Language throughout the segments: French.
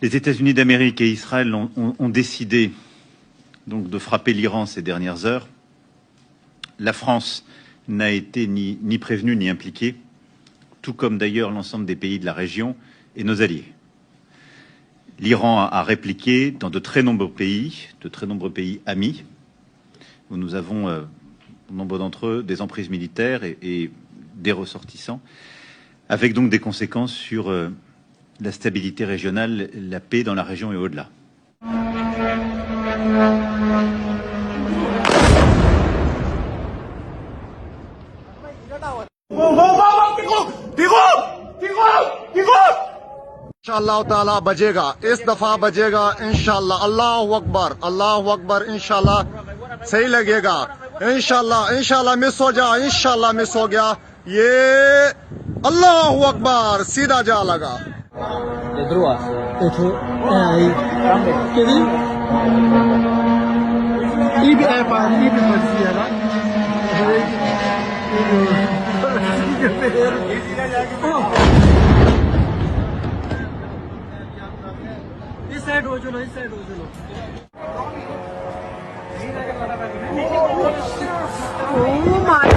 Les États-Unis d'Amérique et Israël ont décidé donc de frapper l'Iran ces dernières heures. La France n'a été ni prévenue ni impliquée, tout comme d'ailleurs l'ensemble des pays de la région et nos alliés. L'Iran a répliqué dans de très nombreux pays amis, où nous avons, nombre d'entre eux, des emprises militaires et des ressortissants, avec donc des conséquences sur la stabilité régionale, la paix dans la région et au-delà. इंशाअल्लाह ताला बजेगा, इस दफा बजेगा इंशाअल्लाह। अल्लाह अकबर इंशाअल्लाह सही लगेगा इंशाअल्लाह। इंशाअल्लाह मिस हो जा, इंशाअल्लाह मिस हो गया ये। अल्लाह अकबर सीधा जा लगा। इस साइड हो चलो, इस साइड हो चलो। Oh my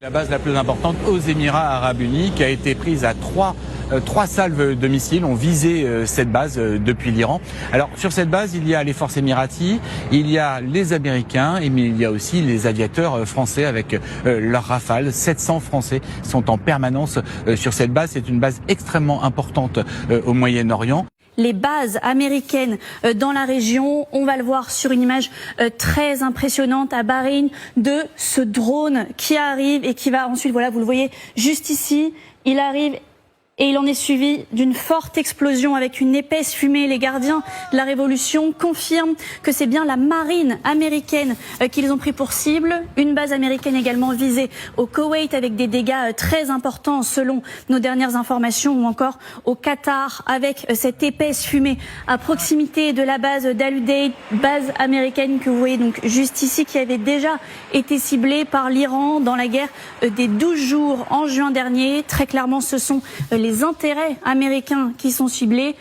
La base la plus importante aux Émirats Arabes Unis, qui a été prise à trois salves de missiles ont visé cette base depuis l'Iran. Alors sur cette base, il y a les forces émiraties, il y a les Américains, mais il y a aussi les aviateurs français avec leurs Rafales. 700 Français sont en permanence sur cette base. C'est une base extrêmement importante au Moyen-Orient. Les bases américaines dans la région. On va le voir sur une image très impressionnante à Bahreïn de ce drone qui arrive et qui va ensuite, voilà, vous le voyez juste ici, il arrive et il en est suivi d'une forte explosion avec une épaisse fumée. Les gardiens de la Révolution confirment que c'est bien la marine américaine qu'ils ont pris pour cible. Une base américaine également visée au Koweït avec des dégâts très importants selon nos dernières informations, ou encore au Qatar avec cette épaisse fumée à proximité de la base d'Al-Udeid, base américaine que vous voyez donc juste ici, qui avait déjà été ciblée par l'Iran dans la guerre des 12 jours en juin dernier. Très clairement, ce sont les intérêts américains qui sont ciblés.